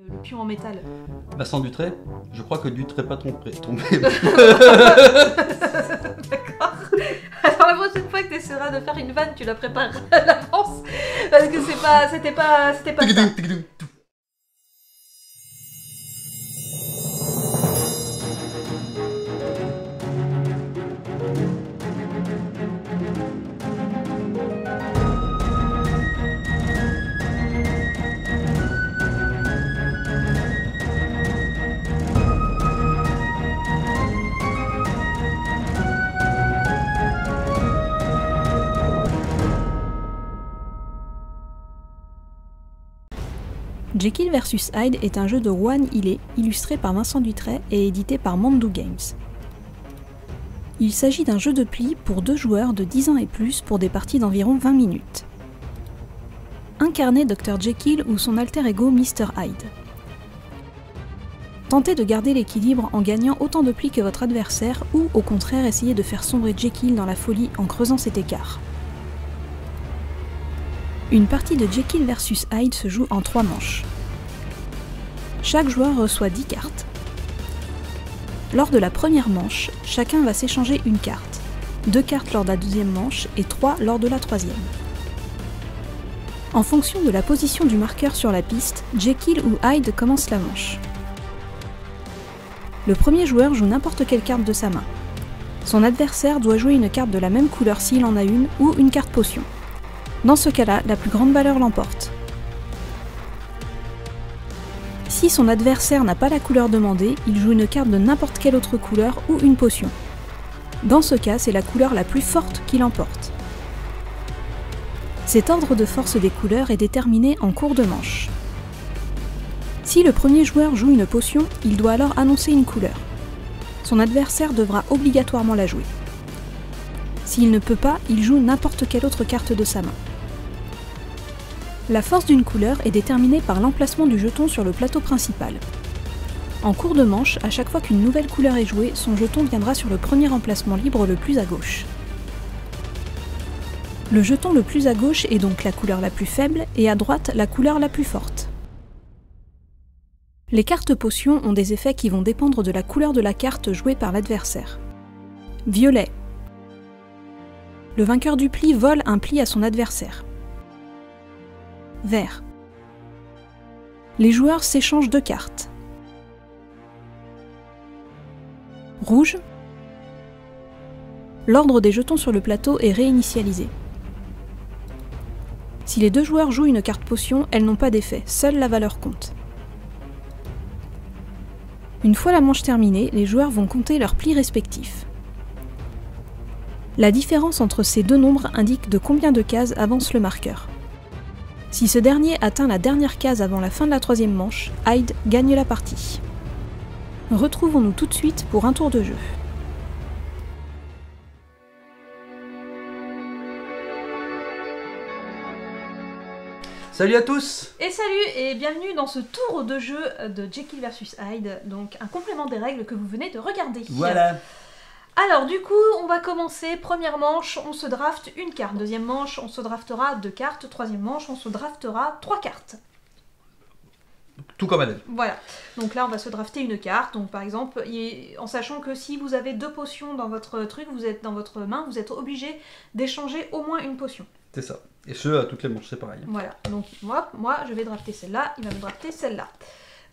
Le pion en métal. Vincent Dutray, je crois que Dutray pas tombé. D'accord. Alors la prochaine fois que tu essaieras de faire une vanne, tu la prépares à l'avance. Parce que c'était pas ça. Jekyll vs Hyde est un jeu de Juan Hille, illustré par Vincent Dutray et édité par Mandu Games. Il s'agit d'un jeu de pli pour 2 joueurs de 10 ans et plus pour des parties d'environ 20 minutes. Incarnez Dr Jekyll ou son alter ego Mr Hyde. Tentez de garder l'équilibre en gagnant autant de plis que votre adversaire ou au contraire essayez de faire sombrer Jekyll dans la folie en creusant cet écart. Une partie de Jekyll vs Hyde se joue en 3 manches. Chaque joueur reçoit 10 cartes. Lors de la première manche, chacun va s'échanger une carte, 2 cartes lors de la deuxième manche et 3 lors de la troisième. En fonction de la position du marqueur sur la piste, Jekyll ou Hyde commence la manche. Le premier joueur joue n'importe quelle carte de sa main. Son adversaire doit jouer une carte de la même couleur s'il en a une ou une carte potion. Dans ce cas-là, la plus grande valeur l'emporte. Si son adversaire n'a pas la couleur demandée, il joue une carte de n'importe quelle autre couleur ou une potion. Dans ce cas, c'est la couleur la plus forte qui l'emporte. Cet ordre de force des couleurs est déterminé en cours de manche. Si le premier joueur joue une potion, il doit alors annoncer une couleur. Son adversaire devra obligatoirement la jouer. S'il ne peut pas, il joue n'importe quelle autre carte de sa main. La force d'une couleur est déterminée par l'emplacement du jeton sur le plateau principal. En cours de manche, à chaque fois qu'une nouvelle couleur est jouée, son jeton viendra sur le premier emplacement libre le plus à gauche. Le jeton le plus à gauche est donc la couleur la plus faible et à droite la couleur la plus forte. Les cartes potions ont des effets qui vont dépendre de la couleur de la carte jouée par l'adversaire. Violet. Le vainqueur du pli vole un pli à son adversaire. Vert. Les joueurs s'échangent 2 cartes. Rouge. L'ordre des jetons sur le plateau est réinitialisé. Si les 2 joueurs jouent une carte potion, elles n'ont pas d'effet, seule la valeur compte. Une fois la manche terminée, les joueurs vont compter leurs plis respectifs. La différence entre ces 2 nombres indique de combien de cases avance le marqueur. Si ce dernier atteint la dernière case avant la fin de la 3e manche, Hyde gagne la partie. Retrouvons-nous tout de suite pour un tour de jeu. Salut à tous! Et salut et bienvenue dans ce tour de jeu de Jekyll vs Hyde, donc un complément des règles que vous venez de regarder. Voilà! Alors du coup, on va commencer, première manche, on se draft une carte, deuxième manche, on se draftera 2 cartes, troisième manche, on se draftera 3 cartes. Tout comme elle. Voilà, donc là on va se drafter une carte, donc par exemple, en sachant que si vous avez 2 potions dans votre truc, vous êtes dans votre main, vous êtes obligé d'échanger au moins une potion. C'est ça. Et ce, à toutes les manches, c'est pareil. Voilà, donc moi je vais drafter celle-là, il va me drafter celle-là.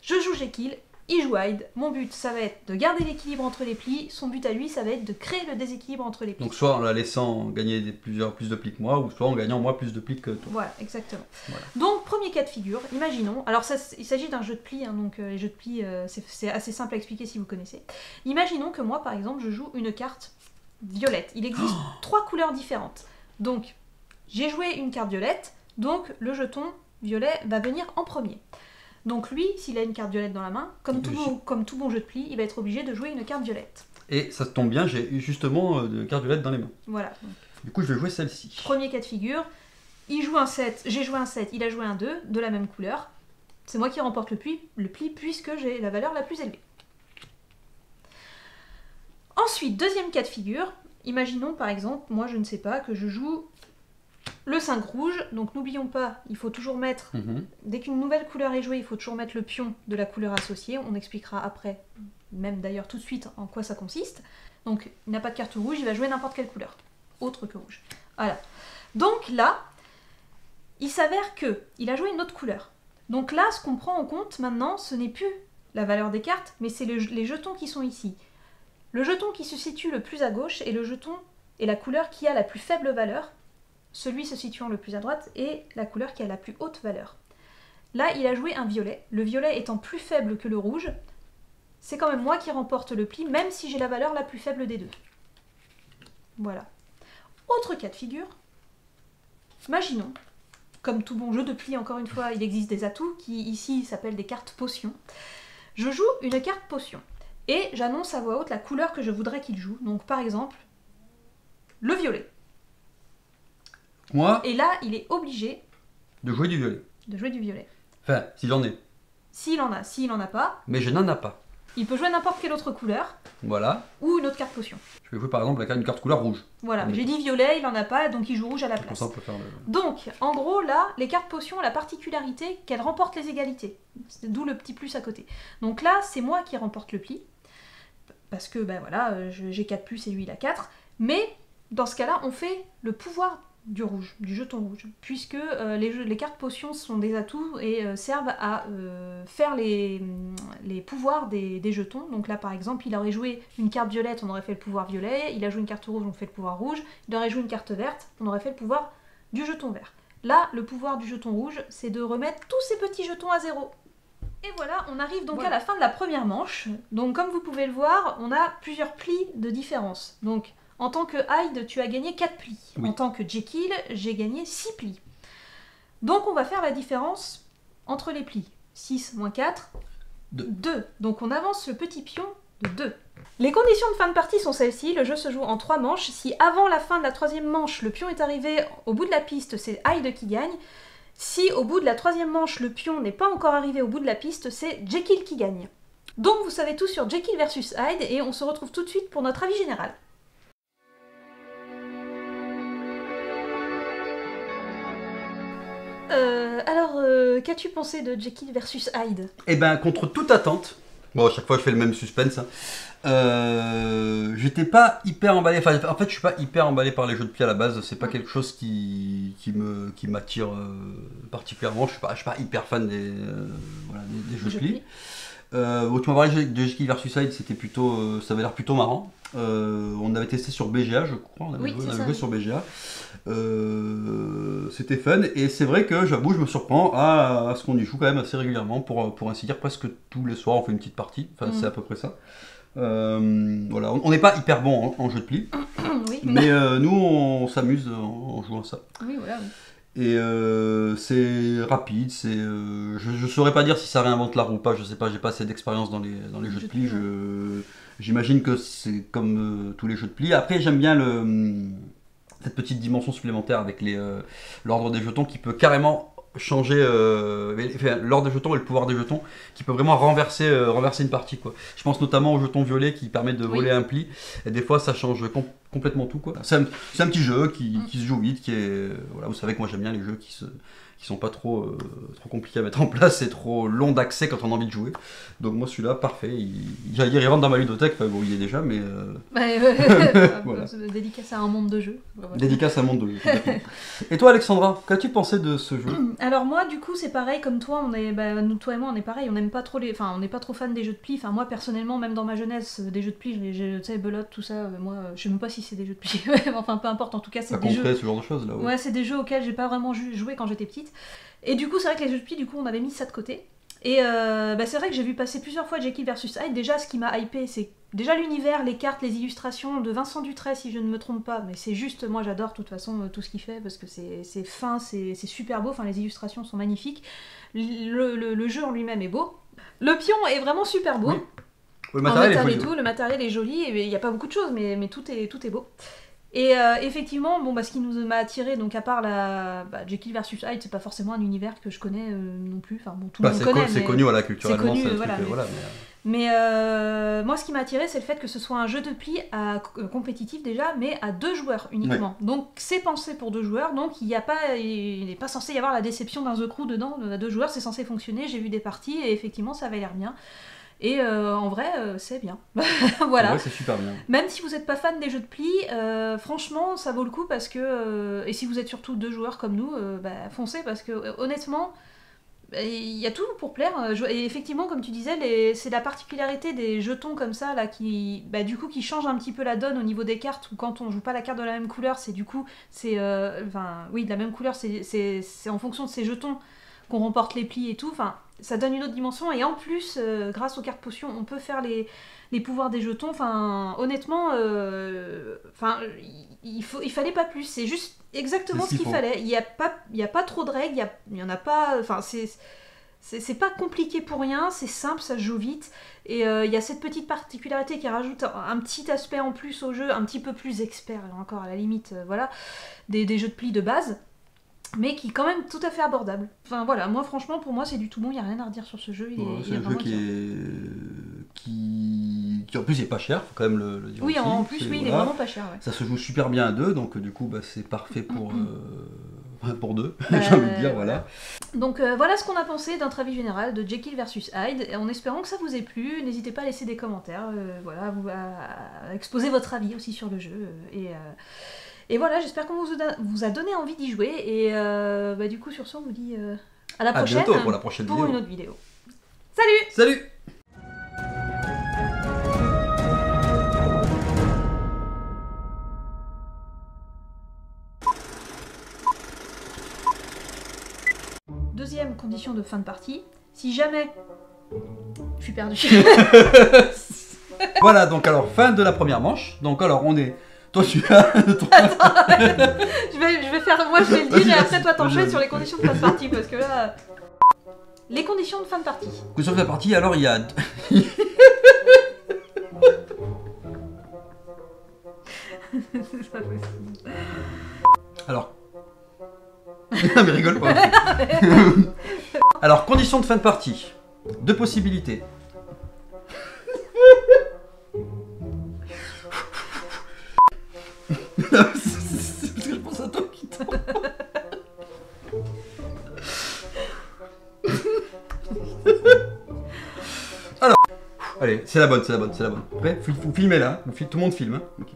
Je joue Jekyll. Il joue Hyde. Mon but, ça va être de garder l'équilibre entre les plis. Son but à lui, ça va être de créer le déséquilibre entre les plis. Donc soit en la laissant gagner plus de plis que moi, ou soit en gagnant moi plus de plis que toi. Voilà, exactement. Voilà. Donc, premier cas de figure, imaginons... Alors, il s'agit d'un jeu de plis, hein, donc les jeux de plis, c'est assez simple à expliquer si vous connaissez. Imaginons que moi, par exemple, je joue une carte violette. Il existe 3 couleurs différentes. Donc, j'ai joué une carte violette, donc le jeton violet va venir en premier. Donc lui, s'il a une carte violette dans la main, comme tout bon jeu de pli, il va être obligé de jouer une carte violette. Et ça tombe bien, j'ai eu justement de cartes violettes dans les mains. Voilà. Du coup, je vais jouer celle-ci. Premier cas de figure, il joue un 7, j'ai joué un 7, il a joué un 2, de la même couleur. C'est moi qui remporte le pli puisque j'ai la valeur la plus élevée. Ensuite, deuxième cas de figure, imaginons par exemple, moi je ne sais pas, que je joue le 5 rouge, donc n'oublions pas, il faut toujours mettre, dès qu'une nouvelle couleur est jouée, il faut toujours mettre le pion de la couleur associée. On expliquera après, même d'ailleurs tout de suite, en quoi ça consiste. Donc il n'a pas de carte rouge, il va jouer n'importe quelle couleur, autre que rouge. Voilà. Donc là, il s'avère qu'il a joué une autre couleur. Donc là, ce qu'on prend en compte maintenant, ce n'est plus la valeur des cartes, mais c'est les jetons qui sont ici. Le jeton qui se situe le plus à gauche est le jeton et la couleur qui a la plus faible valeur. Celui se situant le plus à droite est la couleur qui a la plus haute valeur. Là, il a joué un violet. Le violet étant plus faible que le rouge, c'est quand même moi qui remporte le pli, même si j'ai la valeur la plus faible des deux. Voilà. Autre cas de figure. Imaginons, comme tout bon jeu de pli, encore une fois, il existe des atouts qui ici s'appellent des cartes potions. Je joue une carte potion et j'annonce à voix haute la couleur que je voudrais qu'il joue. Donc par exemple, le violet. Moi, Et là, il est obligé de jouer du violet. de jouer du violet. Enfin, si j'en ai. S'il en a pas, Mais je n'en ai pas. il peut jouer n'importe quelle autre couleur Voilà. ou une autre carte potion. Je vais jouer par exemple une carte couleur rouge. Voilà, Oui. j'ai dit violet, il en a pas, donc il joue rouge à la Comme place. ça, on peut faire le... Donc, en gros, là, les cartes potions ont la particularité qu'elles remportent les égalités. D'où le petit plus à côté. Donc là, c'est moi qui remporte le pli. Parce que, ben voilà, j'ai 4 plus et lui, il a 4. Mais, dans ce cas-là, on fait le pouvoir du rouge, du jeton rouge. Puisque les cartes potions sont des atouts et servent à faire les pouvoirs des jetons. Donc là, par exemple, il aurait joué une carte violette, on aurait fait le pouvoir violet. Il a joué une carte rouge, on fait le pouvoir rouge. Il aurait joué une carte verte, on aurait fait le pouvoir du jeton vert. Là, le pouvoir du jeton rouge, c'est de remettre tous ces petits jetons à zéro. Et voilà, on arrive donc à la fin de la première manche. Donc comme vous pouvez le voir, on a plusieurs plis de différence. Donc en tant que Hyde, tu as gagné 4 plis. Oui. En tant que Jekyll, j'ai gagné 6 plis. Donc on va faire la différence entre les plis. 6 moins 4, 2. Donc on avance le petit pion de 2. Les conditions de fin de partie sont celles-ci. Le jeu se joue en 3 manches. Si avant la fin de la 3e manche, le pion est arrivé au bout de la piste, c'est Hyde qui gagne. Si au bout de la 3e manche, le pion n'est pas encore arrivé au bout de la piste, c'est Jekyll qui gagne. Donc vous savez tout sur Jekyll versus Hyde et on se retrouve tout de suite pour notre avis général. Qu'as-tu pensé de Jekyll versus Hyde? Eh ben, contre toute attente, bon, à chaque fois je fais le même suspense, hein. J'étais pas hyper emballé, enfin, en fait je suis pas hyper emballé par les jeux de pli à la base, c'est pas quelque chose qui m'attire particulièrement, je suis pas hyper fan des jeux de pli. Tu m'as parlé de Jekyll versus Hyde, c'était plutôt, ça avait l'air plutôt marrant. On avait testé sur BGA, je crois, on avait joué sur BGA. C'était fun et c'est vrai que j'avoue, je me surprends à ce qu'on y joue quand même assez régulièrement, pour ainsi dire presque tous les soirs on fait une petite partie, enfin c'est à peu près ça. Voilà, on n'est pas hyper bon en jeu de pli, Oui. mais nous on s'amuse en jouant à ça. Oui, voilà. Et c'est rapide, je saurais pas dire si ça réinvente l'art ou pas, je sais pas, j'ai pas assez d'expérience dans les jeux de pli, j'imagine que c'est comme tous les jeux de pli. Après j'aime bien cette petite dimension supplémentaire avec l'ordre des jetons qui peut carrément changer l'ordre des jetons et le pouvoir des jetons qui peut vraiment renverser une partie, quoi. Je pense notamment au jeton violet qui permet de voler un pli et des fois ça change complètement tout, quoi. C'est un petit jeu qui se joue vite, voilà, vous savez que moi j'aime bien les jeux qui sont pas trop compliqués à mettre en place et trop longs d'accès quand on a envie de jouer. Donc moi celui-là, parfait, j'allais dire il rentre dans ma ludothèque, enfin, bon il est déjà, mais... Voilà. Dédicace à un monde de jeu. Voilà. Dédicace à un monde de jeu. Et toi Alexandra, qu'as-tu pensé de ce jeu? Alors moi du coup c'est pareil comme toi, nous toi et moi on est pareil, on n'aime pas trop on n'est pas trop fan des jeux de pli, enfin moi personnellement même dans ma jeunesse des jeux de pli, tu sais belote tout ça, moi je sais même pas si c'est des jeux de pli, enfin peu importe, en tout cas c'est des jeux... ce genre de choses là. Ouais, c'est des jeux auxquels j'ai pas vraiment joué quand j'étais petite. Et du coup c'est vrai que les jeux de pli du coup on avait mis ça de côté. Et c'est vrai que j'ai vu passer plusieurs fois Jekyll versus Hyde. Déjà ce qui m'a hypé c'est déjà l'univers, les cartes, les illustrations de Vincent Dutray si je ne me trompe pas. Mais c'est juste, moi j'adore de toute façon tout ce qu'il fait parce que c'est fin, c'est super beau, enfin les illustrations sont magnifiques. Le jeu en lui-même est beau. Le pion est vraiment super beau. Oui. Le matériel est joli, et tout, le matériel est joli, et il n'y a pas beaucoup de choses mais tout est beau. Et effectivement, ce qui nous m'a attiré, donc à part Jekyll versus Hyde, c'est pas forcément un univers que je connais non plus. Enfin bon, tout le monde connaît. C'est connu, voilà, culturellement. C'est connu, c'est voilà. Mais moi, ce qui m'a attiré, c'est le fait que ce soit un jeu de pli compétitif déjà, mais à 2 joueurs uniquement. Ouais. Donc c'est pensé pour 2 joueurs, donc il n'est pas censé y avoir la déception d'un The Crew dedans. À 2 joueurs, c'est censé fonctionner. J'ai vu des parties et effectivement, ça avait l'air bien. Et en vrai, c'est bien. Voilà. Ouais, c'est super bien. Même si vous n'êtes pas fan des jeux de pli, franchement, ça vaut le coup parce que... et si vous êtes surtout 2 joueurs comme nous, foncez parce que honnêtement... Il y a tout pour plaire, et effectivement comme tu disais, c'est la particularité des jetons comme ça là qui change un petit peu la donne au niveau des cartes, où quand on joue pas la carte de la même couleur, c'est de la même couleur, c'est en fonction de ces jetons qu'on remporte les plis et tout, enfin ça donne une autre dimension, et en plus grâce aux cartes potions on peut faire les pouvoirs des jetons, enfin honnêtement il fallait pas plus, c'est juste exactement ce qu'il fallait. Il y a pas trop de règles, il y en a pas, enfin c'est pas compliqué pour rien, c'est simple, ça se joue vite, et il y a cette petite particularité qui rajoute un petit aspect en plus au jeu, un petit peu plus expert encore à la limite, voilà, des jeux de pli de base, mais qui est quand même tout à fait abordable. Enfin voilà, moi franchement pour moi c'est du tout bon, il n'y a rien à redire sur ce jeu. C'est un jeu qui en plus il est pas cher, faut quand même le dire. Oui, aussi. En plus il est vraiment pas cher. Ouais. Ça se joue super bien à 2, donc du coup c'est parfait pour 2, j'ai envie de dire, voilà. Donc voilà ce qu'on a pensé d'un avis général de Jekyll vs Hyde, en espérant que ça vous ait plu. N'hésitez pas à laisser des commentaires, voilà, à exposer votre avis aussi sur le jeu, et voilà, j'espère qu'on vous a donné envie d'y jouer, et du coup sur ce on vous dit à la prochaine, bientôt pour la prochaine pour vidéo. une autre vidéo. Salut. Salut. Deuxième condition de fin de partie, si jamais... Je suis perdue. Voilà, donc alors, fin de la première manche. Donc alors, on est... Toi, tu as... Attends, je vais faire... Moi, je vais le dire, et après, toi, t'enchaînes sur les conditions de fin de partie, parce que là... Les conditions de fin de partie. Conditions de fin de partie, alors, il y a... C'est pas possible. Alors... Non mais rigole pas. Alors, conditions de fin de partie. 2 possibilités. C'est parce que je pense à toi qui tombe. Alors, allez, c'est la bonne. Prêt? Faut filmer là, tout le monde filme. Hein. Okay.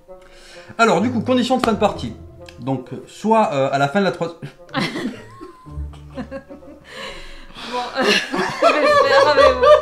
Alors, du coup, conditions de fin de partie. Donc, soit à la fin de la 3... Bon, je vais le faire avec moi.